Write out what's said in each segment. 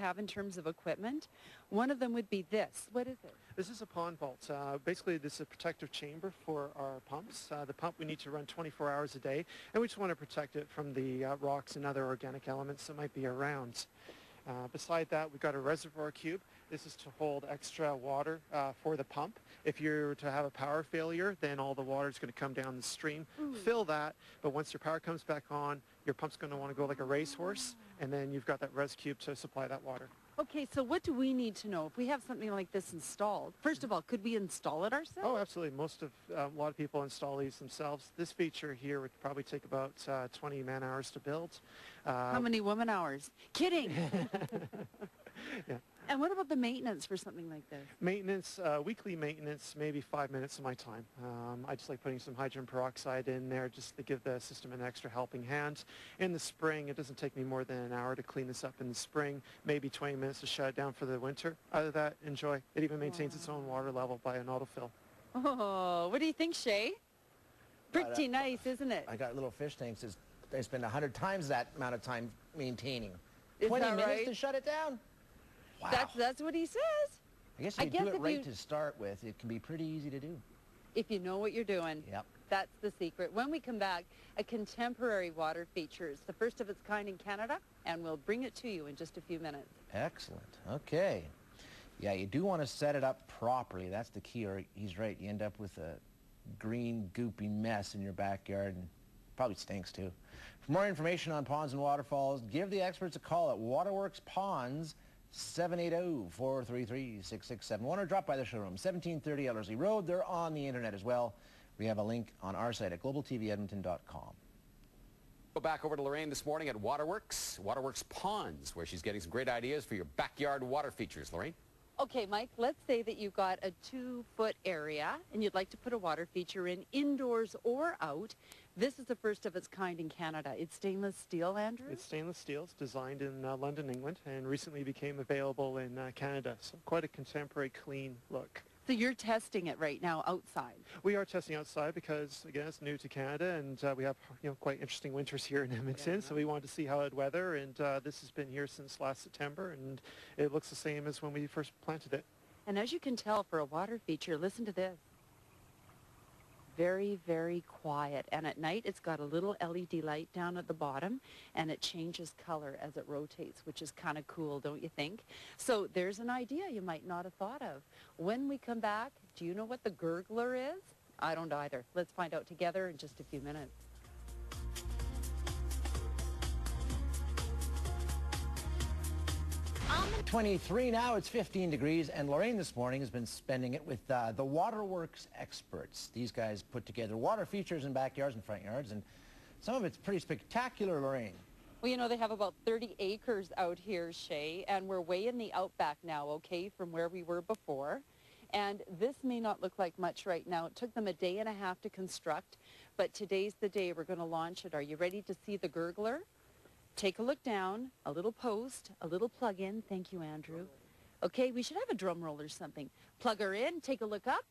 have in terms of equipment. One of them would be this. What is it? This is a pond vault. Basically, this is a protective chamber for our pumps. The pump we need to run 24 hours a day, and we just want to protect it from the rocks and other organic elements that might be around. Beside that, we've got a reservoir cube. This is to hold extra water for the pump. If you're to have a power failure, then all the water is going to come down the stream, fill that, but once your power comes back on, your pump's going to want to go like a racehorse, and then you've got that res cube to supply that water. Okay, so what do we need to know if we have something like this installed? First of all, could we install it ourselves? Oh, absolutely. A lot of people install these themselves. This feature here would probably take about 20 man-hours to build. How many woman hours? Kidding! Yeah. And what about the maintenance for something like this? Maintenance, weekly maintenance, maybe 5 minutes of my time. I just like putting some hydrogen peroxide in there just to give the system an extra helping hand. In the spring, it doesn't take me more than an hour to clean this up in the spring, maybe 20 minutes to shut it down for the winter. Out of that, enjoy. It even maintains its own water level by an autofill. Oh, what do you think, Shay? Pretty nice, isn't it? I got little fish tanks. They spend 100 times that amount of time maintaining. Is 20 that minutes right? to shut it down? Wow. That's what he says. I guess if you do it right to start with, it can be pretty easy to do. If you know what you're doing. Yep. That's the secret. When we come back, a contemporary water features, the first of its kind in Canada, and we'll bring it to you in just a few minutes. Excellent. Okay. Yeah, you do want to set it up properly. That's the key, or he's right. You end up with a green, goopy mess in your backyard, and probably stinks too. For more information on ponds and waterfalls, give the experts a call at Waterworks Ponds, 780-433-6671, or drop by the showroom, 1730 Ellerslie Road. They're on the internet as well. We have a link on our site at globaltvedmonton.com. Go back over to Lorraine this morning at Waterworks Ponds, where she's getting some great ideas for your backyard water features. Lorraine? Okay, Mike, let's say that you've got a 2-foot area and you'd like to put a water feature in indoors or out. This is the first of its kind in Canada. It's stainless steel, Andrew? It's stainless steel. It's designed in London, England, and recently became available in Canada. So quite a contemporary, clean look. So you're testing it right now outside? We are testing outside because, again, it's new to Canada, and we have quite interesting winters here in Edmonton, so we wanted to see how it would weather, and this has been here since last September, and it looks the same as when we first planted it. And as you can tell, for a water feature, listen to this. Very, very quiet. And at night, it's got a little LED light down at the bottom, and it changes color as it rotates, which is kind of cool, don't you think? So there's an idea you might not have thought of. When we come back, do you know what the gurgler is? I don't either. Let's find out together in just a few minutes. 23 now, it's 15 degrees, and Lorraine this morning has been spending it with the Waterworks experts. These guys put together water features in backyards and front yards, and some of it's pretty spectacular, Lorraine. Well, you know, they have about 30 acres out here, Shay, and we're way in the outback now, okay, from where we were before. And this may not look like much right now. It took them a day and a half to construct, but today's the day we're going to launch it. Are you ready to see the gurgler? Take a look down, a little post, a little plug-in. Thank you, Andrew. Okay, we should have a drum roll or something. Plug her in, take a look up,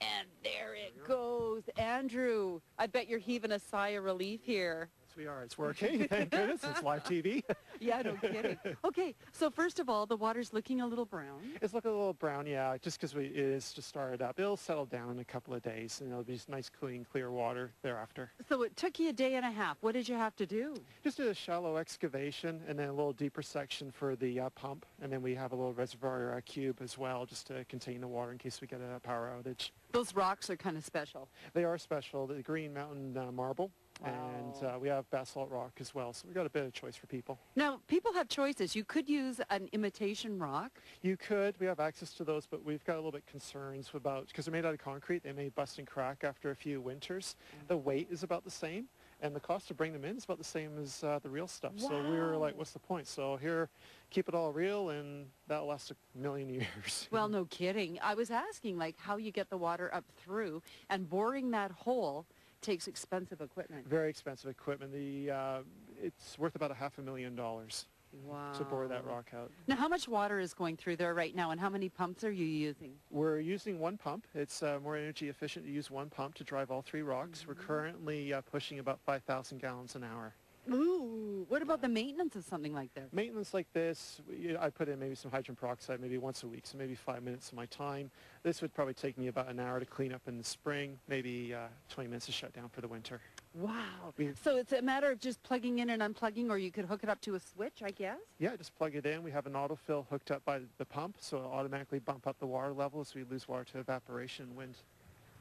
and there it goes. Andrew, I bet you're heaving a sigh of relief here. Yes, we are. It's working. Thank goodness. It's live TV. Yeah, no kidding. Okay, so first of all, the water's looking a little brown. It's looking a little brown, yeah, just because it is just started up. It'll settle down in a couple of days, and it'll be just nice, clean, clear water thereafter. So it took you a day and a half. What did you have to do? Just a shallow excavation, and then a little deeper section for the pump, and then we have a little reservoir cube as well, just to contain the water in case we get a power outage. Those rocks are kind of special. They are special. The Green Mountain marble. Wow. And we have basalt rock as well, so we've got a bit of choice for people. Now, people have choices. You could use an imitation rock. You could. We have access to those, but we've got a little bit concerns about, because they're made out of concrete, they may bust and crack after a few winters. The weight is about the same, and the cost to bring them in is about the same as the real stuff. Wow. So we were like, what's the point? So here, keep it all real, and that'll last a million years. Well, no kidding. I was asking, like, how you get the water up through, and boring that hole takes expensive equipment. Very expensive equipment. It's worth about $500,000 Wow. to bore that rock out. Now, how much water is going through there right now, and how many pumps are you using? We're using one pump. It's more energy efficient to use one pump to drive all 3 rocks. We're currently pushing about 5,000 gallons an hour. Ooh, what about the maintenance of something like this? Maintenance like this, I put in maybe some hydrogen peroxide maybe once a week, so maybe 5 minutes of my time. This would probably take me about an hour to clean up in the spring, maybe 20 minutes to shut down for the winter. Wow. So it's a matter of just plugging in and unplugging, or you could hook it up to a switch, I guess? Yeah, just plug it in. We have an autofill hooked up by the pump, so it'll automatically bump up the water level so we lose water to evaporation and wind.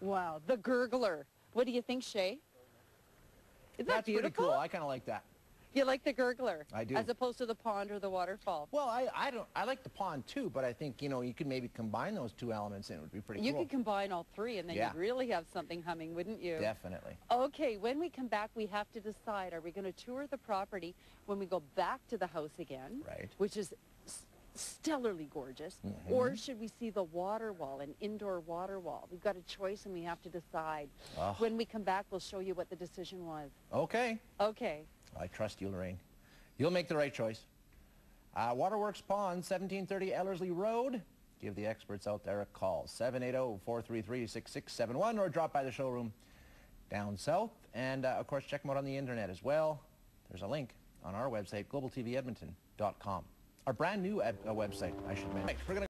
Wow, the gurgler. What do you think, Shay? Isn't that That's beautiful? pretty cool. I kind of like that. You like the gurgler? I do. As opposed to the pond or the waterfall? Well, I like the pond too, but I think, you know, you could maybe combine those two elements and it would be pretty You cool. could combine all three, and then Yeah. you'd really have something humming, wouldn't you? Definitely. Okay, when we come back, we have to decide, are we going to tour the property when we go back to the house again, Right. which is stellarly gorgeous, or should we see the water wall, an indoor water wall? We've got a choice, and we have to decide. Oh. When we come back, we'll show you what the decision was. Okay. Okay. I trust you, Lorraine. You'll make the right choice. Waterworks Pond, 1730 Ellerslie Road. Give the experts out there a call, 780-433-6671, or drop by the showroom down south. And, of course, check them out on the internet as well. There's a link on our website, globaltvedmonton.com. Our brand new website, I should mention. We're gonna